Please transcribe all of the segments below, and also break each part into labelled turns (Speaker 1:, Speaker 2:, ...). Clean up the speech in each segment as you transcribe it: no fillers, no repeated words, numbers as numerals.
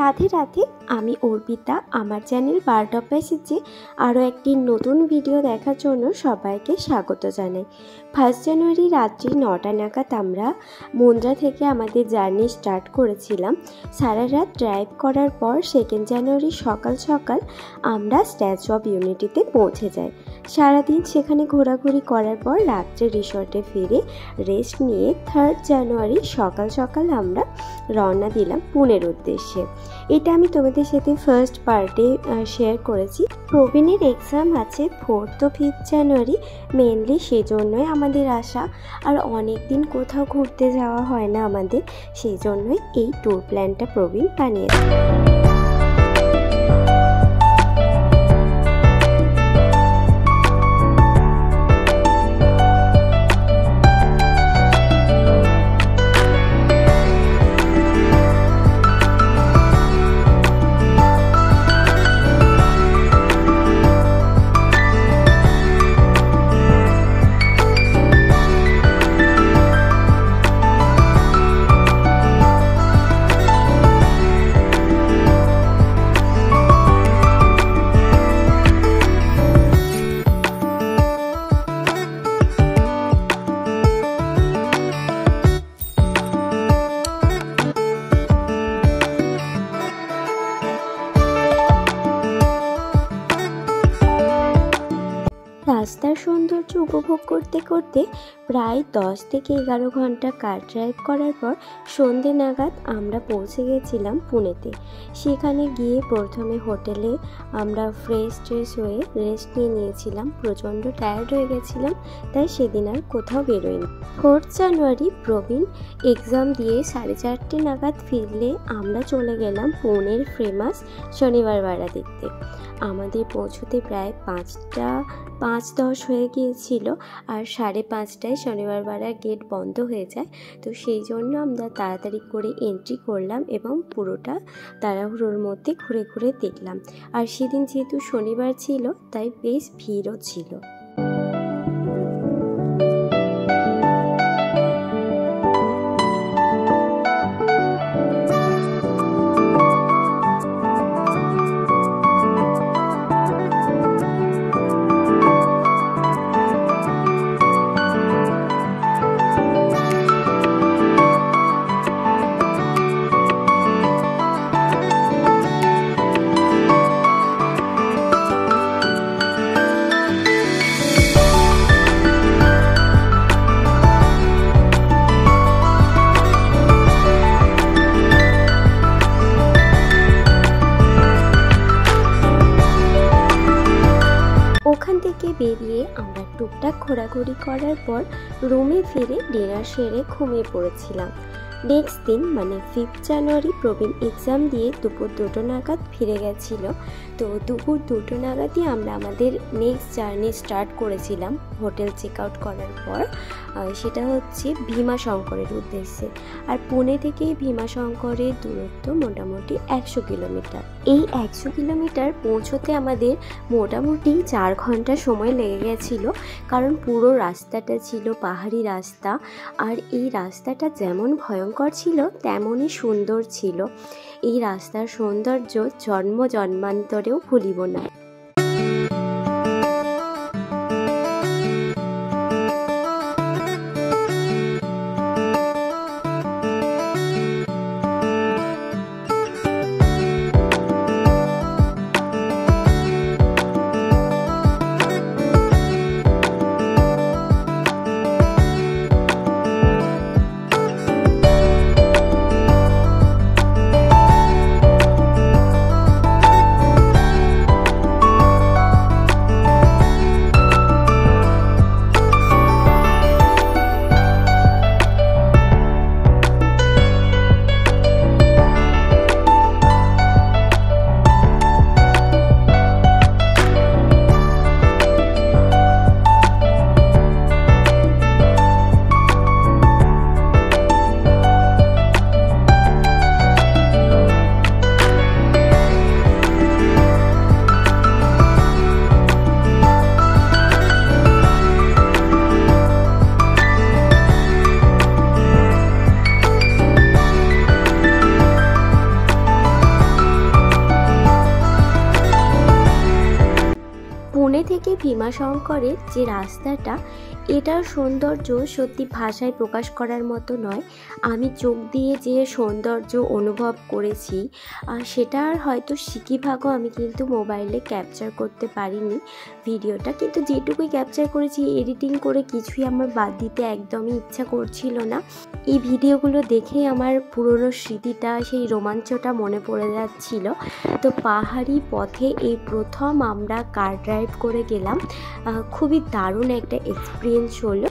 Speaker 1: রাধে রাধে, আমি অর্পিতা। আমার channel bird of প্যাসেজে আরও একটি নতুন ভিডিও দেখার জন্য সবাইকে স্বাগত জানাই। 1 জানুয়ারি রাত্রি 9টা নাগাদ আমরা মুন্দ্রা থেকে আমাদের জার্নি স্টার্ট করেছিলাম। সারা রাত ড্রাইভ করার পর 2 জানুয়ারি সকাল সকাল আমরা স্ট্যাচু অফ ইউনিটিতে পৌঁছে যাই। সারাদিন সেখানে ঘোরাঘুরি করার পর রাত্রে রিসর্টে ফিরে রেস্ট নিয়ে 3 জানুয়ারি সকাল সকাল আমরা রওনা দিলাম পুনের উদ্দেশ্যে। এটা আমি তোমাদের সাথে ফার্স্ট পার্টে শেয়ার করেছি। প্রবীণের এক্সাম আছে 4 ও 5 জানুয়ারি, মেনলি সেজন্যই আমাদের আসা। আর অনেক দিন কোথাও ঘুরতে যাওয়া হয় না আমাদের, সেই জন্যই এই ট্যুর প্ল্যানটা প্রবীণ বানিয়েছে। রাস্তার সৌন্দর্য উপভোগ করতে করতে প্রায় 10 থেকে 11 ঘন্টা কার ড্রাইভ করার পর সন্ধে নাগাদ আমরা পৌঁছে গেছিলাম পুনেতে। সেখানে গিয়ে প্রথমে হোটেলে আমরা ফ্রেশ হয়ে রেস্ট নিয়েছিলাম। প্রচণ্ড টায়ার্ড হয়ে গেছিলাম, তাই সেদিন আর কোথাও বেরোইনি। 4 জানুয়ারি প্রবীণ এক্সাম দিয়ে 4:30 নাগাদ ফিরলে আমরা চলে গেলাম পুনের ফেমাস শনিবার বাড়া দেখতে। আমাদের পৌঁছতে প্রায় 5:10 হয়ে গিয়েছিল, আর 5:30টায় শনিবার বাড়ার গেট বন্ধ হয়ে যায়। তো সেই জন্য আমরা তাড়াতাড়ি করে এন্ট্রি করলাম এবং পুরোটা তাড়াহুড়োর মধ্যে ঘুরে ঘুরে দেখলাম। আর সেদিন যেহেতু শনিবার ছিল, তাই বেশ ভিড়ও ছিল। ওখান থেকে বেরিয়ে আমরা টুকটাক ঘোরাঘুরি করার পর রুমে ফিরে ডিনার সেরে ঘুমিয়ে পড়েছিলাম। নেক্সট দিন মানে 5 জানুয়ারি প্রবীণ এক্সাম দিয়ে দুপুর 2টো নাগাদ ফিরে গেছিল। তো দুপুর 2টো নাগাদই আমরা আমাদের নেক্সট জার্নি স্টার্ট করেছিলাম হোটেল চেক আউট করার পর। সেটা হচ্ছে ভীমাশঙ্করের উদ্দেশ্যে। আর পুনে থেকে ভীমাশঙ্করের দূরত্ব মোটামুটি 100 কিলোমিটার। এই 100 কিলোমিটার পৌঁছতে আমাদের মোটামুটি 4 ঘন্টা সময় লেগে গেছিল, কারণ পুরো রাস্তাটা ছিল পাহাড়ি রাস্তা। আর এই রাস্তাটা যেমন ভয়ঙ্কর ছিল তেমনই সুন্দর ছিল। এই রাস্তার সৌন্দর্য জন্মান্তরেও ভুলিব না। থেকে ভীমাশঙ্করের যে রাস্তাটা, এটার সৌন্দর্য সত্যি ভাষায় প্রকাশ করার মতো নয়। আমি চোখ দিয়ে যে সৌন্দর্য অনুভব করেছি সেটার হয়তো সিকিভাগও আমি কিন্তু মোবাইলে ক্যাপচার করতে পারিনি ভিডিওটা, কিন্তু যেটুকুই ক্যাপচার করেছি এডিটিং করে কিছুই আমার বাদ দিতে একদমই ইচ্ছা করছিল না। এই ভিডিওগুলো দেখেই আমার পুরনো স্মৃতিটা, সেই রোমাঞ্চটা মনে পড়ে যাচ্ছিল। তো পাহাড়ি পথে এই প্রথম আমরা কার ড্রাইভ করে গেলাম, খুবই দারুণ একটা এক্সপিরিয়েন্স হলো।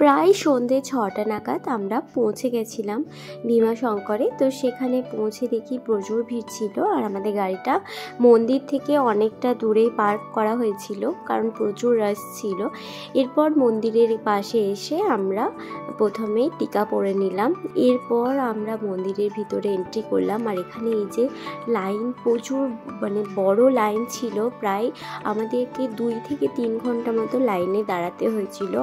Speaker 1: প্রায় সন্ধ্যে 6টা নাগাদ আমরা পৌঁছে গেছিলাম ভীমাশঙ্করে। তো সেখানে পৌঁছে দেখি প্রচুর ভিড় ছিল, আর আমাদের গাড়িটা মন্দির থেকে অনেকটা দূরেই পার্ক করা হয়েছিল কারণ প্রচুর রাশ ছিল। এরপর মন্দিরের পাশে এসে আমরা প্রথমেই টিকা পরে নিলাম। এরপর আমরা মন্দিরের ভিতরে এন্ট্রি করলাম, আর এখানে এই যে লাইন, প্রচুর বড় লাইন ছিল, প্রায় আমাদেরকে 2 থেকে 3 ঘন্টা মতো লাইনে দাঁড়াতে হয়েছিল।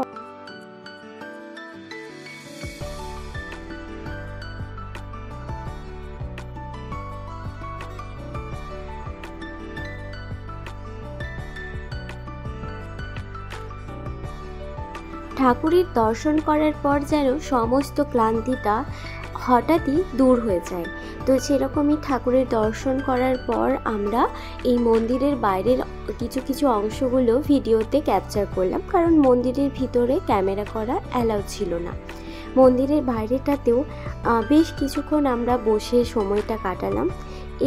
Speaker 1: ঠাকুরের দর্শন করার পর যেন সমস্ত ক্লান্তিটা হঠাৎই দূর হয়ে যায়। তো সেরকমই ঠাকুরের দর্শন করার পর আমরা এই মন্দিরের বাইরের কিছু কিছু অংশগুলো ভিডিওতে ক্যাপচার করলাম, কারণ মন্দিরের ভিতরে ক্যামেরা করা অ্যালাউ ছিল না। মন্দিরের বাইরেটাতেও বেশ কিছুক্ষণ আমরা বসে সময়টা কাটালাম।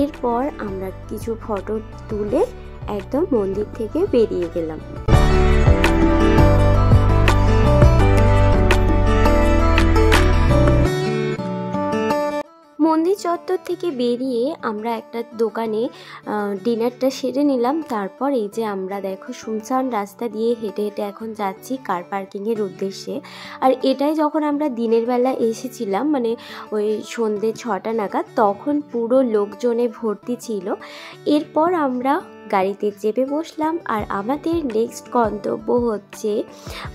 Speaker 1: এরপর আমরা কিছু ফটো তুলে একদম মন্দির থেকে বেরিয়ে গেলাম। মন্দির চত্বর থেকে বেরিয়ে আমরা একটা দোকানে ডিনারটা সেরে নিলাম। তারপর এই যে আমরা দেখো শুনশান রাস্তা দিয়ে হেঁটে হেঁটে এখন যাচ্ছি কার পার্কিংয়ের উদ্দেশ্যে। আর এটাই যখন আমরা দিনের বেলা এসেছিলাম, ওই সন্ধ্যে 6টা নাগাদ, তখন পুরো লোকজনে ভর্তি ছিল। এরপর আমরা গাড়িতে চেপে বসলাম, আর আমাদের নেক্সট গন্তব্য হচ্ছে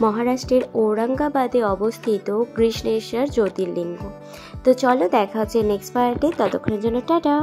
Speaker 1: মহারাষ্ট্রের ঔরঙ্গাবাদে অবস্থিত কৃষ্ণেশ্বর জ্যোতির্লিঙ্গ। তো চলো দেখা হচ্ছে নেক্সট পার্টে, ততক্ষণের জন্য টাটা।